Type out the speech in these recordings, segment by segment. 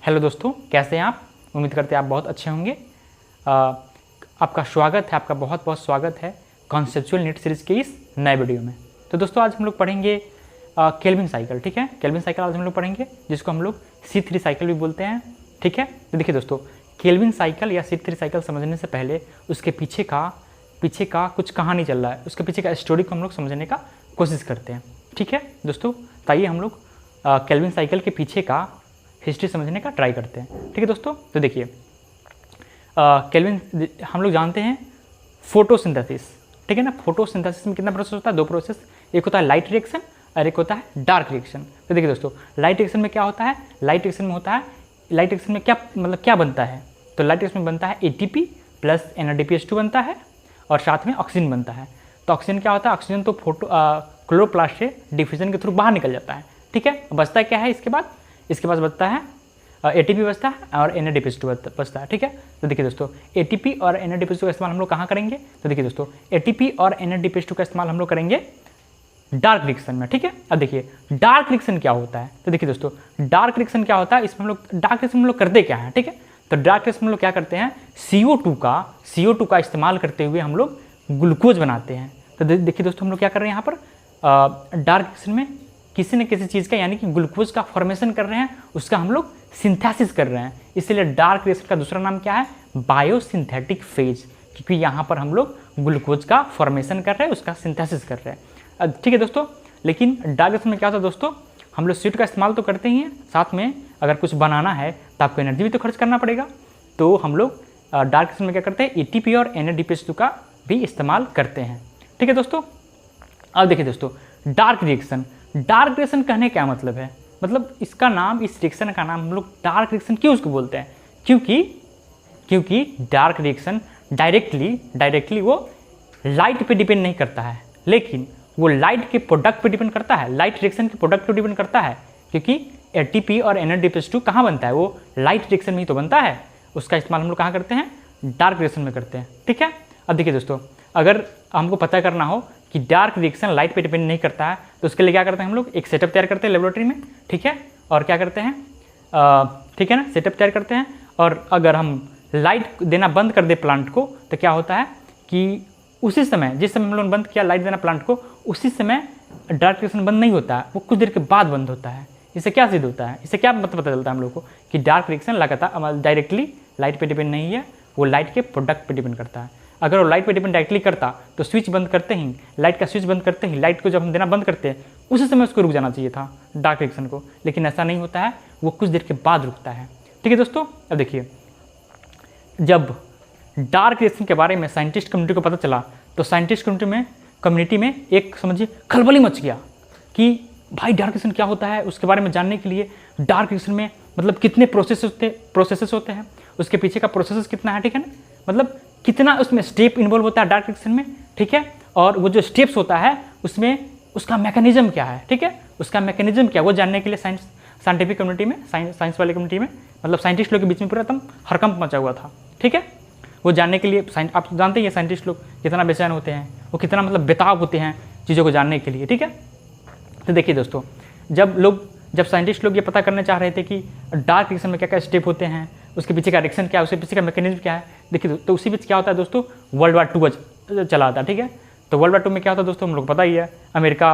Hello दोस्तों, कैसे हैं आप? उम्मीद करते हैं आप बहुत अच्छे होंगे। आपका स्वागत है, आपका बहुत बहुत स्वागत है कॉन्सेप्चुअल नीट सीरीज़ के इस नए वीडियो में। तो दोस्तों आज हम लोग पढ़ेंगे केल्विन साइकिल। ठीक है, केल्विन साइकिल आज हम लोग पढ़ेंगे, जिसको हम लोग C3 साइकिल भी बोलते हैं। ठीक है, तो देखिए दोस्तों, केल्विन साइकिल या C3 साइकिल समझने से पहले उसके पीछे का कुछ कहानी चल रहा है, उसके पीछे का स्टोरी को हम लोग समझने का कोशिश करते हैं। ठीक है दोस्तों, ताइए हम लोग केल्विन साइकिल के पीछे का हिस्ट्री समझने का ट्राई करते हैं। ठीक है दोस्तों, तो देखिए केल्विन हम लोग जानते हैं फोटोसिंथेसिस। ठीक है ना, फोटोसिंथेसिस में कितना प्रोसेस होता है? दो प्रोसेस, एक होता है लाइट रिएक्शन और एक होता है डार्क रिएक्शन। तो देखिए दोस्तों, लाइट रिएक्शन में क्या होता है? लाइट रिएक्शन में क्या बनता है? तो लाइट रिएक्शन में बनता है ATP प्लस NADPH2 बनता है और साथ में ऑक्सीजन बनता है। तो ऑक्सीजन क्या होता है? ऑक्सीजन तो क्लोरोप्लास्ट से डिफ्यूजन के थ्रू बाहर निकल जाता है। ठीक है, बचता क्या है इसके बाद बचता है ATP बचता है और NADPH2 बचता है। ठीक है, तो देखिए दोस्तों, ATP और NADPH2 का इस्तेमाल हम लोग कहाँ करेंगे? तो देखिए दोस्तों, ATP और NADPH2 का इस्तेमाल हम लोग करेंगे डार्क रिएक्शन में। ठीक है, अब देखिए डार्क रिएक्शन क्या होता है। तो देखिए दोस्तों, डार्क रिएक्शन क्या होता है, इसमें हम लोग डार्क रिएक्शन में लोग करते क्या है? ठीक है, तो डार्क रिएक्शन में लोग क्या करते हैं? CO2 का इस्तेमाल करते हुए हम लोग ग्लूकोज बनाते हैं। तो देखिए दोस्तों, हम लोग क्या कर रहे हैं यहाँ पर डार्क रिएक्शन में किसी न किसी चीज़ का यानी कि ग्लूकोज का फॉर्मेशन कर रहे हैं, उसका हम लोग सिंथेसिस कर रहे हैं। इसलिए डार्क रिएक्शन का दूसरा नाम क्या है? बायोसिंथेटिक फेज, क्योंकि यहाँ पर हम लोग ग्लूकोज का फॉर्मेशन कर रहे हैं, उसका सिंथेसिस कर रहे हैं। ठीक है दोस्तों, लेकिन डार्क रिएक्शन में क्या होता है दोस्तों? हम लोग CO2 का इस्तेमाल तो करते ही हैं, साथ में अगर कुछ बनाना है तो आपको एनर्जी भी तो खर्च करना पड़ेगा। तो हम लोग डार्क रिएक्शन में क्या करते हैं? ATP और NADPH2 का भी इस्तेमाल करते हैं। ठीक है दोस्तों, अब देखिए दोस्तों, डार्क रिएक्शन कहने क्या मतलब है? मतलब इसका नाम, इस रिएक्शन का नाम हम लोग डार्क रिएक्शन क्यों उसको बोलते हैं? क्योंकि डार्क रिएक्शन डायरेक्टली वो लाइट पे डिपेंड नहीं करता है, लेकिन वो लाइट के प्रोडक्ट पे डिपेंड करता है, लाइट रिएक्शन के प्रोडक्ट पे डिपेंड करता है। क्योंकि ATP और NADPH2 कहाँ बनता है? वो लाइट रिएक्शन में ही तो बनता है। उसका इस्तेमाल हम लोग कहाँ करते हैं? डार्क रिएक्शन में करते हैं। ठीक है, अब देखिए दोस्तों, अगर हमको पता करना हो कि डार्क रिएक्शन लाइट पे डिपेंड नहीं करता है, तो उसके लिए क्या करते हैं? हम लोग एक सेटअप तैयार करते हैं लेबोरेटरी में। ठीक है, और क्या करते हैं? ठीक है ना, सेटअप तैयार करते हैं, और अगर हम लाइट देना बंद कर दे प्लांट को, तो क्या होता है कि उसी समय, जिस समय हम लोगों ने बंद किया लाइट देना प्लांट को, उसी समय डार्क रिएक्शन बंद नहीं होता है, वो कुछ देर के बाद बंद होता है। इससे क्या सिद्ध होता है? इससे क्या मतलब पता चलता है हम लोग को कि डार्क रिएक्शन लगातार डायरेक्टली लाइट पे डिपेंड नहीं है, वो लाइट के प्रोडक्ट पे डिपेंड करता है। अगर वो लाइट पे डिपेंड डायरेक्टली करता तो स्विच बंद करते ही, लाइट का स्विच बंद करते ही, लाइट को जब हम देना बंद करते हैं उसी समय उसको रुक जाना चाहिए था डार्क रिएक्शन को, लेकिन ऐसा नहीं होता है, वो कुछ देर के बाद रुकता है। ठीक है दोस्तों, अब देखिए, जब डार्क रिएक्शन के बारे में साइंटिस्ट कम्युनिटी को पता चला, तो साइंटिस्ट कम्युनिटी में एक समझिए खलबली मच गया कि भाई डार्क रिएक्शन क्या होता है। उसके बारे में जानने के लिए डार्क रिएक्शन में मतलब कितने प्रोसेसेस होते हैं, उसके पीछे का प्रोसेस कितना है, ठीक है ना, मतलब कितना उसमें स्टेप इन्वॉल्व होता है डार्क रिएक्शन में। ठीक है, और वो जो स्टेप्स होता है उसमें उसका मैकेनिज्म क्या है, ठीक है, उसका मैकेनिज्म क्या, वो जानने के लिए साइंटिफिक कम्युनिटी में, साइंस वाले कम्युनिटी में, मतलब साइंटिस्ट लोग के बीच में पूरा एकदम हड़कंप मचा हुआ था। ठीक है, वो जानने के लिए आप जानते हैं साइंटिस्ट लोग कितना बेचैन होते हैं, वो कितना मतलब बेताब होते हैं चीज़ों को जानने के लिए। ठीक है, तो देखिए दोस्तों, जब साइंटिस्ट लोग ये पता करना चाह रहे थे कि डार्क रिएक्शन में क्या क्या स्टेप होते हैं, उसके पीछे का रिएक्शन क्या है, उसके पीछे का मैकेनिज्म क्या है, देखिए तो उसी बीच क्या होता है दोस्तों, वर्ल्ड वार 2 चला था। ठीक है, तो वर्ल्ड वार 2 में क्या होता है दोस्तों, हम लोग पता ही है, अमेरिका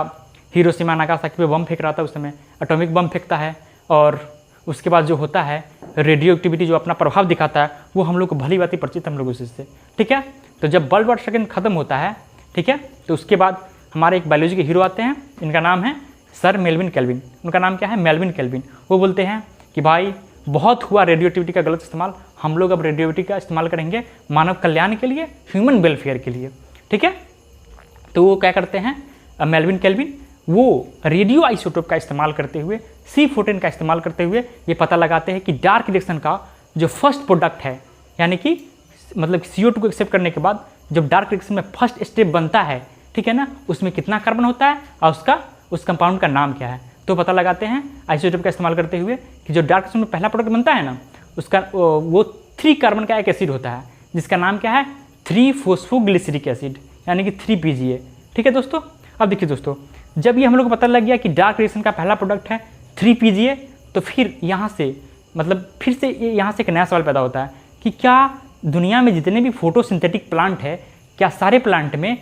हिरोशिमा नागासाकी पे बम फेंक रहा था, उस समय एटॉमिक बम फेंकता है, और उसके बाद जो होता है रेडियो एक्टिविटी जो अपना प्रभाव दिखाता है, वो हम लोग को भली बात ही परिचित हम लोग उसी से। ठीक है, तो जब वर्ल्ड वार 2 खत्म होता है, ठीक है, तो उसके बाद हमारे एक बायोलॉजी के हीरो आते हैं, इनका नाम है सर मेल्विन केल्विन। उनका नाम क्या है? Melvin kelvin. वो बोलते हैं कि भाई बहुत हुआ रेडियो एक्टिविटी का गलत इस्तेमाल, हम लोग अब रेडियो एक्टिविटी का इस्तेमाल करेंगे मानव कल्याण के लिए, ह्यूमन वेलफेयर के लिए। ठीक है, तो वो क्या करते हैं मेल्विन केल्विन, वो रेडियो आइसोटोप का इस्तेमाल करते हुए, C14 का इस्तेमाल करते हुए ये पता लगाते हैं कि डार्क रिएक्शन का जो फर्स्ट प्रोडक्ट है, यानी कि मतलब CO2 को एक्सेप्ट करने के बाद जब डार्क रिएक्शन में फर्स्ट स्टेप बनता है, ठीक है ना, उसमें कितना कार्बन होता है और उस कंपाउंड का नाम क्या है। तो पता लगाते हैं आइसोटोप का इस्तेमाल करते हुए कि जो डार्क रिएक्शन में पहला प्रोडक्ट बनता है ना, उसका वो 3 कार्बन का एक एसिड होता है, जिसका नाम क्या है? 3-फॉस्फोग्लिसरिक एसिड, यानी कि 3PGA। ठीक है दोस्तों, अब देखिए दोस्तों, जब ये हम लोग को पता लग गया कि डार्क रिएक्शन का पहला प्रोडक्ट है 3PGA, तो फिर यहाँ से मतलब फिर से यहाँ से एक नया सवाल पैदा होता है कि क्या दुनिया में जितने भी फोटोसिंथेटिक प्लांट है, क्या सारे प्लांट में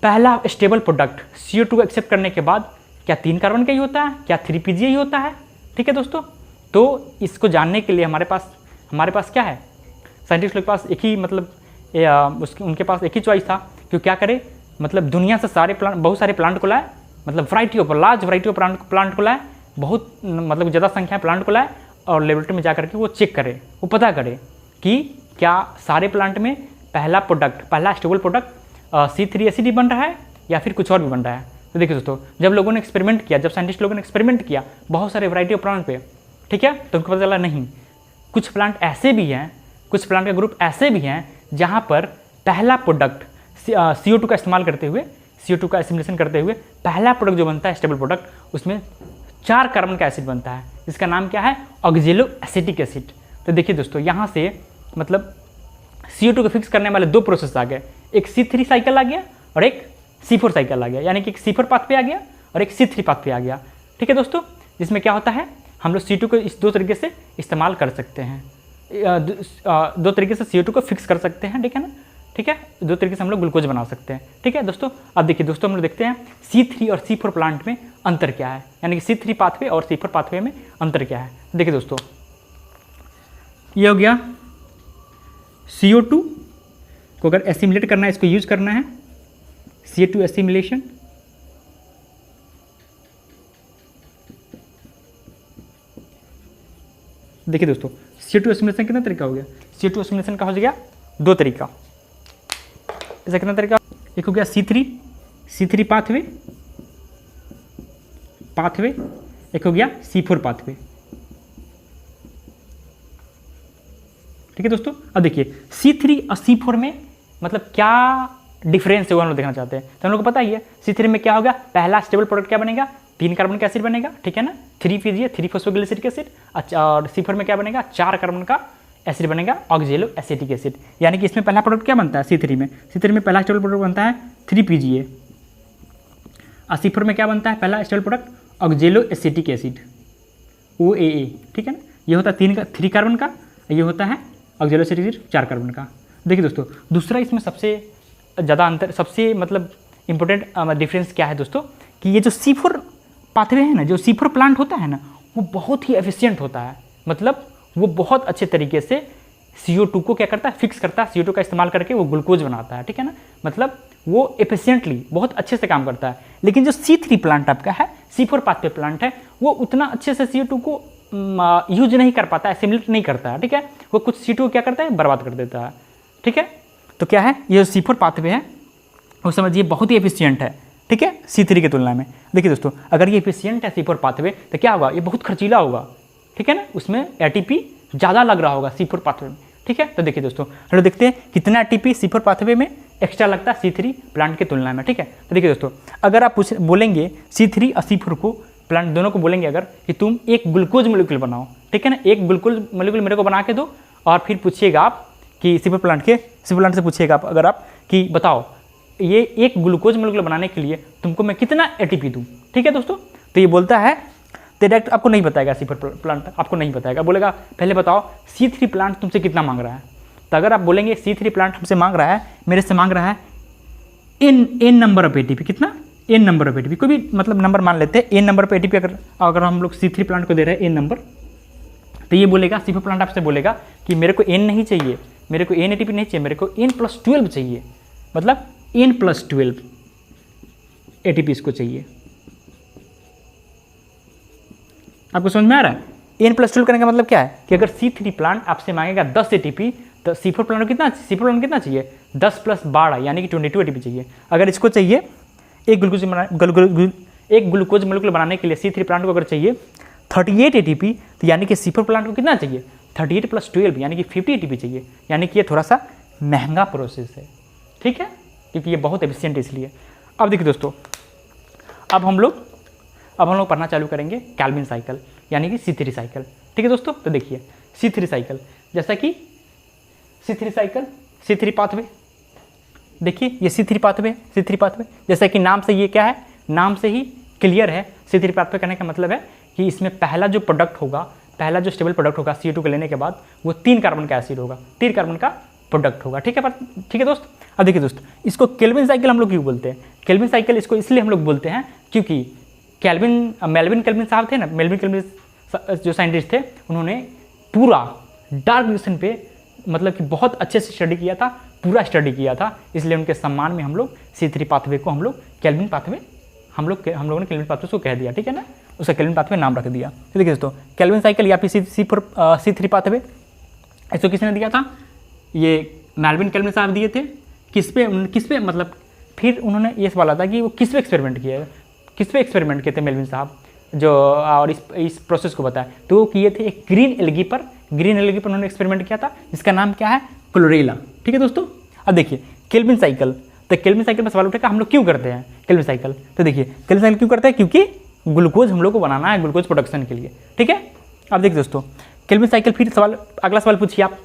पहला स्टेबल प्रोडक्ट CO2 को एक्सेप्ट करने के बाद क्या 3 कार्बन का ही होता है, क्या 3 PGA ही होता है? ठीक है दोस्तों, तो इसको जानने के लिए हमारे पास क्या है, साइंटिस्ट लोग के पास एक ही मतलब उनके पास एक ही चॉइस था कि क्या करे, मतलब दुनिया से सारे प्लांट, बहुत सारे प्लांट को लाए, मतलब लार्ज वैरायटी ऑफ प्लांट को लाए, बहुत मतलब ज़्यादा संख्या प्लांट को लाए और लेबोरेटरी में जा करके वो चेक करे, वो पता करे कि क्या सारे प्लांट में पहला स्टेबल प्रोडक्ट C3ACD बन रहा है या फिर कुछ और भी बन रहा है। तो देखिए दोस्तों, जब साइंटिस्ट लोगों ने एक्सपेरिमेंट किया बहुत सारे वैरायटी ऑफ प्लांट पे, ठीक है, तो उनको पता चला नहीं, कुछ प्लांट ऐसे भी हैं, कुछ प्लांट का ग्रुप ऐसे भी हैं जहाँ पर पहला प्रोडक्ट CO2 का इस्तेमाल करते हुए, CO2 का एसिमिलेशन करते हुए पहला प्रोडक्ट जो बनता है स्टेबल प्रोडक्ट, उसमें 4 कार्बन का एसिड बनता है, जिसका नाम क्या है, ऑक्जेलो एसिटिक एसिड। तो देखिए दोस्तों, यहाँ से मतलब CO2 को फिक्स करने वाले 2 प्रोसेस आ गए, एक C3 साइकिल आ गया और एक C4 साइकिल आ गया, यानी कि एक C4 पाथ पे आ गया और एक C3 पाथ पे आ गया। ठीक है दोस्तों, जिसमें क्या होता है, हम लोग CO2 को इस 2 तरीके से इस्तेमाल कर सकते हैं, 2 तरीके से CO2 को फिक्स कर सकते हैं, ठीक है ना, ठीक है, 2 तरीके से हम लोग ग्लूकोज बना सकते हैं। ठीक है दोस्तों, अब देखिए दोस्तों, हम लोग देखते हैं C3 और C4 प्लांट में अंतर क्या है, यानी कि C3 पाथवे और C4 पाथवे में अंतर क्या है। देखिए दोस्तों, ये हो गया CO2 को अगर एसिमिलेट करना है, इसको यूज करना है, CO2 एसिमिलेशन, देखिए दोस्तों, CO2 एसिमिलेशन कितना तरीका हो गया, CO2 एसिमिलेशन का हो गया 2 तरीका, ऐसा कितना तरीका, एक हो गया C3 पाथवे, एक हो गया C4 पाथवे। ठीक है दोस्तों, अब देखिए C3 और C4 में मतलब क्या डिफरेंस है वो हम लोग देखना चाहते हैं। तो हम लोग को पता ही है C3 में क्या होगा, पहला स्टेबल प्रोडक्ट क्या बनेगा, 3 कार्बन का एसिड बनेगा, ठीक है ना, 3 PGA 3 फॉस्फोग्लिसरिक एसिड। अच्छा, और C4 में क्या बनेगा, 4 कार्बन का एसिड बनेगा, ऑक्जेलो एसिटिक एसिड। यानी कि इसमें पहला प्रोडक्ट क्या बनता है, C3 में पहला स्टेबल प्रोडक्ट बनता है 3 PGA, और C4 में क्या बनता है, पहला stable product ऑक्जेलो acetic acid, OAA। ठीक है ना, ये होता है 3 कार्बन का, ये होता है ऑक्जेलो एसिटिक एसिड 4 कार्बन का। देखिए दोस्तों, दूसरा इसमें सबसे ज़्यादा अंतर, सबसे मतलब इंपॉर्टेंट डिफरेंस क्या है दोस्तों, कि ये जो C4 पाथवे है ना, जो C4 प्लांट होता है ना, वो बहुत ही एफिशिएंट होता है, मतलब वो बहुत अच्छे तरीके से CO2 को क्या करता है, फिक्स करता है, CO2 का इस्तेमाल करके वो ग्लूकोज बनाता है। ठीक है ना, मतलब वो एफिशिएंटली बहुत अच्छे से काम करता है। लेकिन जो C3 प्लांट आपका है, C4 पाथवे प्लांट है, वो उतना अच्छे से CO2 को यूज नहीं कर पाता है, एसिमिलेट नहीं करता है। ठीक है, वो कुछ CO2 को क्या करता है, बर्बाद कर देता है। ठीक है, तो क्या है, ये जो C4 पाथवे है वो समझिए बहुत ही एफिशिएंट है। ठीक है, C3 की तुलना में। देखिए दोस्तों, अगर ये एफिशिएंट है C4 पाथवे, तो क्या होगा, ये बहुत खर्चीला होगा। ठीक है ना, उसमें ATP ज़्यादा लग रहा होगा C4 पाथवे में। ठीक है, तो देखिए दोस्तों, हम लोग देखते हैं कितना ATP C4 पाथवे में एक्स्ट्रा लगता है C3 प्लांट की तुलना में। ठीक है, तो देखिए दोस्तों, अगर आप बोलेंगे C3 और C4 को, प्लांट दोनों को बोलेंगे अगर कि तुम एक ग्लूकोज मोलिक्यूल बनाओ, ठीक है ना, एक ग्लूकोज मोलिक्यूल मेरे को बना के दो, और फिर पूछिएगा आप कि C4 प्लांट से पूछिएगा आप, अगर आप कि बताओ ये एक ग्लूकोज मोलिक्यूल बनाने के लिए तुमको मैं कितना ATP दूँ। ठीक है दोस्तों, तो ये बोलता है, तो डायरेक्ट आपको नहीं बताएगा, C4 प्लांट आपको नहीं बताएगा, बोलेगा पहले बताओ C3 प्लांट तुमसे कितना मांग रहा है। तो अगर आप बोलेंगे C3 प्लांट हमसे मांग रहा है, मेरे से मांग रहा है n नंबर ऑफ ATP, कितना, n नंबर ऑफ ATP, कोई भी मतलब नंबर मान लेते हैं, n नंबर ऑफ ATP अगर हम लोग C3 प्लांट को दे रहे हैं n नंबर, तो ये बोलेगा, C4 प्लांट आपसे बोलेगा कि मेरे को n नहीं चाहिए, मेरे को n ATP नहीं चाहिए, मेरे को n+12 चाहिए, मतलब n+12 ATP इसको चाहिए। आपको समझ में आ रहा है, n+12 करने का मतलब क्या है कि अगर C3 प्लांट आपसे मांगेगा 10 ATP, तो C4 प्लांट को कितना चाहिए, 10 + 12 यानी कि 22 ATP चाहिए। अगर इसको चाहिए एक ग्लूकोज मोलिक्यूल बनाने के लिए C3 प्लांट को अगर चाहिए 38 ATP, तो यानी कि C4 प्लांट को कितना चाहिए, 38 + 12 यानी कि 50 ATP चाहिए। यानी कि ये थोड़ा सा महंगा प्रोसेस है। ठीक है, क्योंकि ये बहुत एफिशिएंट है इसलिए। अब देखिए दोस्तों, अब हम लोग पढ़ना चालू करेंगे कैल्विन साइकिल, यानी कि C3 साइकिल। ठीक है दोस्तों, तो देखिए C3 साइकिल, जैसा कि C3 पाथवे, देखिए ये C3 पाथवे जैसा कि नाम से ये क्या है, नाम से ही क्लियर है। C3 पाथवे कहने का मतलब है कि इसमें पहला जो प्रोडक्ट होगा, पहला जो स्टेबल प्रोडक्ट होगा CO2 को लेने के बाद वो 3 कार्बन का एसिड होगा, 3 कार्बन का प्रोडक्ट होगा। ठीक है दोस्त। अब देखिए दोस्त, इसको केल्विन साइकिल हम लोग क्यों बोलते हैं? केल्विन साइकिल इसको इसलिए हम लोग बोलते हैं क्योंकि मेल्विन केल्विन साहब थे ना, मेल्विन केल्विन जो साइंटिस्ट थे, उन्होंने पूरा डार्क रिएक्शन पे मतलब कि बहुत अच्छे से स्टडी किया था, पूरा स्टडी किया था, इसलिए उनके सम्मान में हम लोग C3 पाथवे को हम लोग केल्विन पाथवे हम लोगों ने केल्विन पाथवे को कह दिया। ठीक है ना, उसका केल्विन पाथवे नाम रख दिया। तो देखिए दोस्तों, केल्विन साइकिल या फिर C3 पाथवे इसको किसने दिया था? ये मेल्विन केल्विन साहब दिए थे। किस पे मतलब फिर उन्होंने ये सवाल आता कि वो किस पे एक्सपेरिमेंट किए थे मेल्विन साहब जो और इस प्रोसेस को बताया, तो वो किए थे एक ग्रीन एल्गी पर उन्होंने एक्सपेरिमेंट किया था, जिसका नाम क्या है? क्लोरेला। ठीक है दोस्तों। अब देखिए केल्विन साइकिल, तो केल्विन साइकिल में सवाल उठेगा हम लोग क्यों करते हैं केल्विन साइकिल? तो देखिए केल्विन साइकिल क्यों करते हैं? क्योंकि ग्लूकोज हम लोग को बनाना है, ग्लूकोज प्रोडक्शन के लिए। ठीक है। अब देखिए दोस्तों, केल्विन साइकिल फिर अगला सवाल पूछिए, आप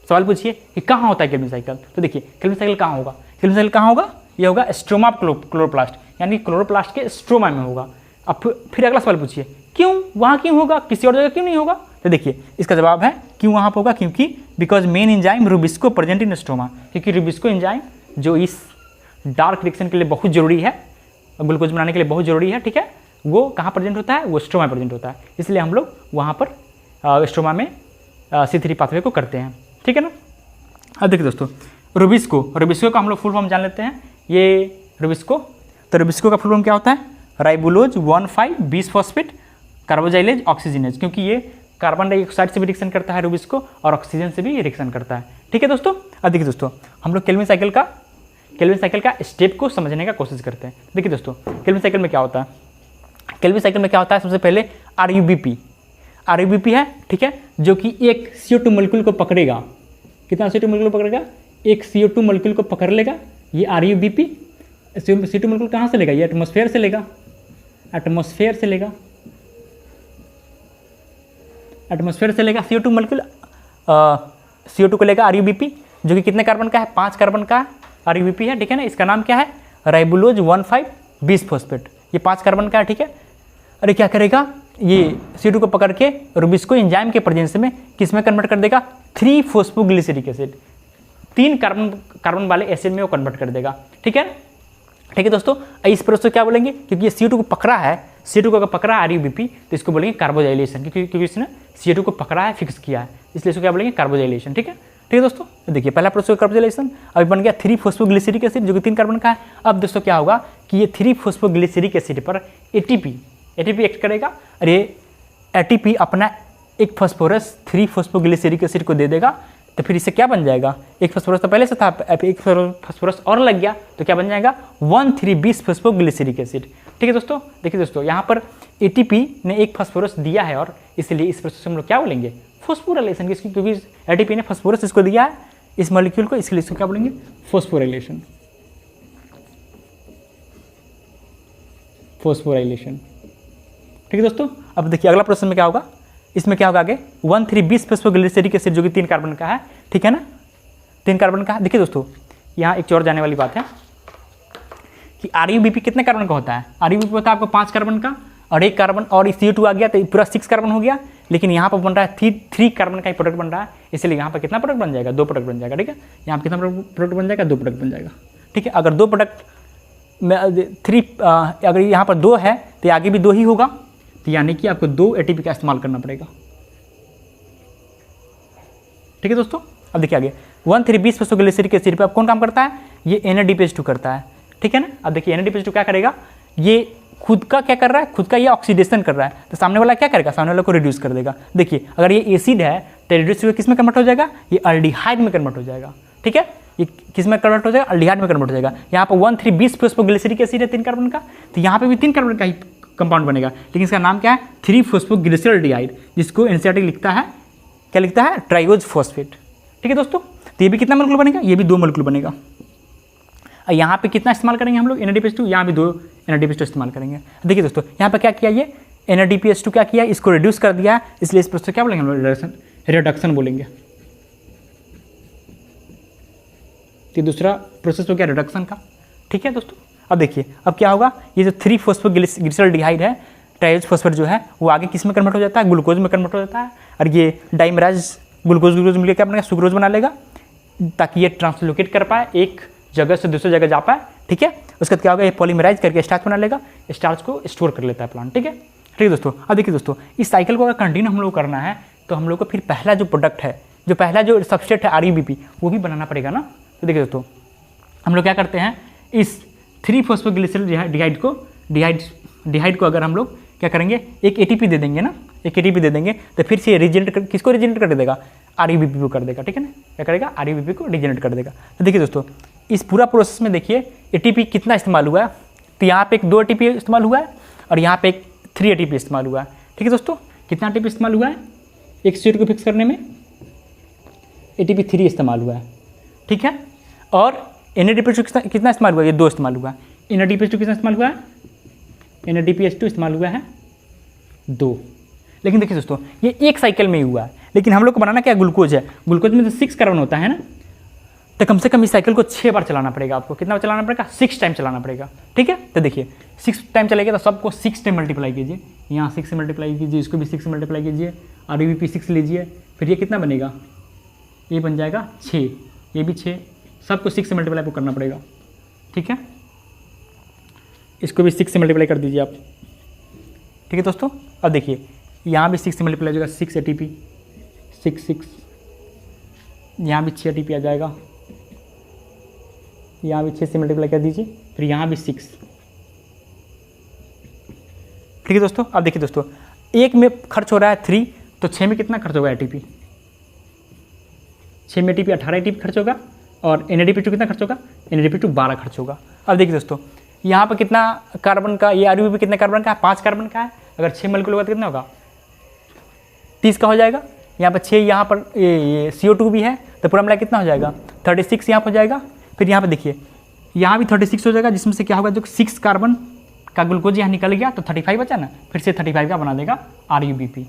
सवाल पूछिए कि कहाँ होता है केल्विन साइकिल? तो देखिए केल्विन साइकिल कहाँ होगा? केल्विन साइकिल कहाँ होगा? ये होगा स्ट्रोमा क्लोरोप्लास्ट, यानी क्लोरोप्लास्ट के स्ट्रोमा में होगा। अब फिर अगला सवाल पूछिए क्यों, वहाँ क्यों होगा, किसी और जगह क्यों नहीं होगा? तो देखिए इसका जवाब है क्यों वहाँ पर होगा, क्योंकि because main enzyme Rubisco present in stroma, क्योंकि रुबिस्को एंजाइम जो इस डार्क रिएक्शन के लिए बहुत जरूरी है, ग्लूकोज बनाने के लिए बहुत जरूरी है। ठीक है, वो कहाँ प्रेजेंट होता है? वो स्ट्रोमा प्रेजेंट होता है, इसलिए हम लोग वहाँ पर स्ट्रोमा में C3 पाथवे को करते हैं। ठीक है ना। अब देखिए दोस्तों, रुबिस्को का हम लोग फुल फॉर्म जान लेते हैं। ये रुबिस्को, तो रुबिस्को का फुल फॉर्म क्या होता है? राइबोलोज 1,5-20 फॉस्फेट कार्बोजाइलेज ऑक्सीजनेज, क्योंकि ये कार्बन डाइऑक्साइड से भी रिएक्शन करता है रुबिस्को और ऑक्सीजन से भी रिएक्शन करता है। ठीक है दोस्तों। अब देखिए दोस्तों, हम लोग केल्विन साइकिल का स्टेप को समझने का कोशिश करते हैं। देखिए दोस्तों, केल्विन साइकिल में क्या होता है? केल्विन साइकिल में क्या होता है? सबसे पहले RUBP है। ठीक है, जो कि एक CO2 मॉलिक्यूल को पकड़ेगा। कितना CO2 मॉलिक्यूल पकड़ेगा? एक CO2 मॉलिक्यूल को पकड़ लेगा। ये RUBP CO2 मॉलिक्यूल कहाँ से लेगा? ये एटमॉस्फेयर से लेगा। CO2 मॉलिक्यूल CO2 को लेगा RUBP, जो कि कितने कार्बन का है? 5 कार्बन का RUBP है। ठीक है ना, इसका नाम क्या है? राइबोलोज 1,5-20 फॉस्फेट, ये 5 कार्बन का है। ठीक है, अरे क्या करेगा? ये CO2 को पकड़ के रुबिस्को एंजाइम के प्रेजेंस में किस में कन्वर्ट कर देगा? 3-फॉस्फोग्लिसरिक एसिड, 3 कार्बन वाले एसिड में वो कन्वर्ट कर देगा। ठीक है दोस्तों, इस प्रोसेस को क्या बोलेंगे? क्योंकि ये CO2 को पकड़ा है, CO2 को अगर पकड़ा है RUBP, तो इसको बोलेंगे कार्बोजाइलेशन, क्योंकि इसने CO2 को पकड़ा है, फिक्स किया है, इसलिए इसको क्या बोलेंगे? कार्बोजाइलेशन। ठीक है दोस्तों। देखिए पहला प्रोसेस कार्बोजाइलेशन अभी बन गया 3-फॉस्फोग्लिसरिक एसिड, जो कि 3 कार्बन का है। अब दोस्तों क्या होगा कि ये 3-फॉस्फोग्लिसरिक एसिड पर ATP एक्ट करेगा, और ये ATP अपना एक फॉस्फोरस 3-फॉस्फोग्लिसरिक एसिड को दे देगा। तो फिर इससे क्या बन जाएगा? एक फॉस्फोरस तो पहले से था, एक फॉस्फोरस और लग गया, तो क्या बन जाएगा? 1,3-20-फॉस्फोग्लिसरिक एसिड। ठीक है दोस्तों। देखिए दोस्तों, यहाँ पर ATP ने एक फॉस्फोरस दिया है, और इसलिए इस प्रोसेस में हम लोग क्या बोलेंगे? फॉस्फोराइलेशन, क्योंकि ATP ने फॉस्फोरस इसको दिया है, इस मॉलिक्यूल को, इसलिए इसको क्या बोलेंगे? फॉस्फोराइलेशन। ठीक है दोस्तों। अब देखिए अगला प्रोसेस में क्या होगा? इसमें क्या होगा आगे? 1,3-20-फॉस्फोग्लिसरिक एसिड, जो कि 3 कार्बन का है। ठीक है ना, 3 कार्बन का है। देखिए दोस्तों, यहाँ एक और जाने वाली बात है कि RUBP कितने कार्बन का होता है? RUBP होता है आपको 5 कार्बन का, और 1 कार्बन और CO2 आ गया तो पूरा 6 कार्बन हो गया। लेकिन यहाँ पर बन रहा है 3 कार्बन का ही प्रोडक्ट बन रहा है, इसलिए यहाँ पर कितना प्रोडक्ट बन जाएगा? 2 प्रोडक्ट बन जाएगा। ठीक है, यहाँ पर कितना प्रोडक्ट बन जाएगा? 2 प्रोडक्ट बन जाएगा। ठीक है, अगर 2 प्रोडक्ट में अगर यहाँ पर 2 है तो आगे भी 2 ही होगा, तो यानी कि आपको 2 ATP का इस्तेमाल करना पड़ेगा। ठीक है दोस्तों। अब देखिए आगे 1,3-20-फॉस्फोग्लिसरिक एसिड पर अब कौन काम करता है? ये NADPH2 करता है। ठीक है ना। अब देखिए NADPH2 क्या करेगा? ये खुद का क्या कर रहा है? खुद का ये ऑक्सीडेशन कर रहा है, तो सामने वाला क्या करेगा? सामने वाला को रिड्यूस कर देगा। देखिए अगर ये एसिड है तो रिड्यूस हुआ किस में कन्वर्ट हो जाएगा? ये अल्डिहाइड में कन्वर्ट हो जाएगा। ठीक है, ये किस में कन्वर्ट हो जाएगा? अल्डिहाइड में कन्वर्ट हो जाएगा। यहाँ पर 1,3-20-फॉस्फोग्लिसरिक एसिड है 3 कार्बन का, तो यहाँ पे भी 3 कार्बन का ही कंपाउंड बनेगा, लेकिन इसका नाम क्या है? 3-फॉस्फोग्लिसरल्डिहाइड, जिसको एनसीईआरटी लिखता है, क्या लिखता है? Triose phosphate. ठीक है दोस्तों, तो ये भी कितना मोलेक्युल बनेगा? ये भी 2 मोलेक्युल बनेगा। और यहाँ पे कितना इस्तेमाल करेंगे हम लोग? NADPH2, यहाँ भी 2 NADPH2 इस्तेमाल करेंगे। देखिए दोस्तों, यहाँ पे क्या किया? ये NADPH2 क्या किया? इसको रिड्यूस कर दिया है, इसलिए इस प्रोसेस क्या बोलेंगे हम लोग? रिडक्शन बोलेंगे। तो दूसरा प्रोसेस हो गया रिडक्शन का। ठीक है दोस्तों। अब देखिए अब क्या होगा? ये जो 3-फॉस्फोग्लिसरल्डिहाइड है, ट्राइओज फॉस्फेट जो है वो आगे किस में कन्वर्ट हो जाता है, ग्लूकोज में कन्वर्ट हो जाता है, और ये डाइमराइज ग्लूकोज मिलकर क्या बनेगा, सुक्रोज बना लेगा, ताकि ये ट्रांसलोकेट कर पाए, एक जगह से दूसरी जगह जा पाए। ठीक है, उसके बाद क्या होगा, ये पॉलीमराइज करके स्टार्च बना लेगा, स्टार्च को स्टोर कर लेता है प्लांट। ठीक है दोस्तों। अब देखिए दोस्तों, इस साइकिल को अगर कंटिन्यू हम लोग करना है तो हम लोग को फिर पहला जो प्रोडक्ट है, जो पहला जो सबस्ट्रेट है RUBP, वो भी बनाना पड़ेगा ना। तो देखिए दोस्तों, हम लोग क्या करते हैं, इस 3-फॉस्फोग्लिसरॉल डिहाइड को अगर हम लोग क्या करेंगे, एक ATP दे देंगे ना, एक ATP दे देंगे, तो फिर से रिजेनरेट किसको रिजेनरेट कर देगा, RUBP को कर देगा। ठीक है ना, क्या करेगा, RUBP को रिजेनरेट कर देगा। तो देखिए दोस्तों, इस पूरा प्रोसेस में देखिए ATP कितना इस्तेमाल हुआ है, तो यहाँ पे एक 2 ATP इस्तेमाल हुआ है और यहाँ पे एक 3 ATP इस्तेमाल हुआ है। ठीक है दोस्तों, कितना ATP इस्तेमाल हुआ है, एक स्टेट को फिक्स करने में ATP 3 इस्तेमाल हुआ है। ठीक है, और NADPH2 कितना इस्तेमाल हुआ है, ये 2 इस्तेमाल हुआ है। NADPH2 कितना इस्तेमाल हुआ है, NADPH2 इस्तेमाल हुआ है 2। लेकिन देखिए दोस्तों, ये एक साइकिल में ही हुआ है, लेकिन हम लोग को बनाना क्या, ग्लूकोज है। ग्लूकोज में तो 6 कार्बन होता है ना, तो कम से कम इस साइकिल को 6 बार चलाना पड़ेगा आपको। कितना बार चलाना पड़ेगा, 6 टाइम चलाना पड़ेगा। ठीक है, तो देखिए 6 टाइम चलेगा तो सबको 6 टाइम मल्टीप्लाई कीजिए, यहाँ 6 से मल्टीप्लाई कीजिए, इसको भी 6 से मल्टीप्लाई कीजिए, RUBP 6 लीजिए, फिर ये कितना बनेगा, ये बन जाएगा 6, ये भी 6, सबको 6 से मल्टीप्लाई को करना पड़ेगा। ठीक है, इसको भी 6 से मल्टीप्लाई कर दीजिए आप। ठीक है दोस्तों, अब देखिए यहाँ भी 6 से मल्टीप्लाई हो जाएगा, 6 ATP 6, यहाँ भी 6 ATP आ जाएगा, यहाँ भी 6 से मल्टीप्लाई कर दीजिए, फिर यहाँ भी 6। ठीक है दोस्तों, अब देखिए दोस्तों, एक में खर्च हो रहा है 3, तो 6 में कितना खर्च होगा ATP, 6 में ATP 18 ATP खर्च होगा, और NADPH2 कितना खर्च होगा, NADPH2 12 खर्च होगा। अब देखिए दोस्तों, यहाँ पर कितना कार्बन का, ये RUBP कितने कार्बन का है, 5 कार्बन का है। अगर 6 मोलिक्यूल होगा तो कितना होगा, 30 का हो जाएगा। यहाँ पर 6, यहाँ पर ये CO2 भी है, तो पूरा मिला कितना हो जाएगा, 36 यहाँ पर हो जाएगा। फिर यहाँ पर देखिए, यहाँ भी 36 हो जाएगा, जिसमें से क्या होगा, जो 6 कार्बन का ग्लूकोज यहाँ निकल गया तो 35 बचा ना, फिर से 35 का बना देगा RUBP,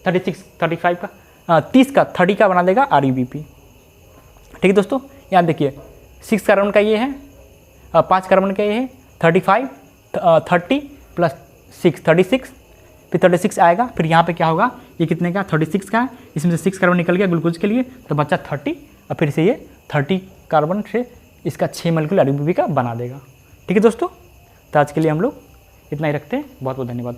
35 का 30 का 30 का बना देगा RUBP। ठीक है दोस्तों, यहाँ देखिए 6 कार्बन का ये है, 5 कार्बन का ये है, 35 30 प्लस 6 36, फिर 36 आएगा। फिर यहाँ पे क्या होगा, ये कितने का, 36 का है, इसमें से 6 कार्बन निकल गया ग्लूकोज के लिए, तो बचा 30, और फिर से ये 30 कार्बन से इसका 6 मोलिक्यूल RUBP का बना देगा। ठीक है दोस्तों, तो आज के लिए हम लोग इतना ही रखते हैं। बहुत बहुत धन्यवाद।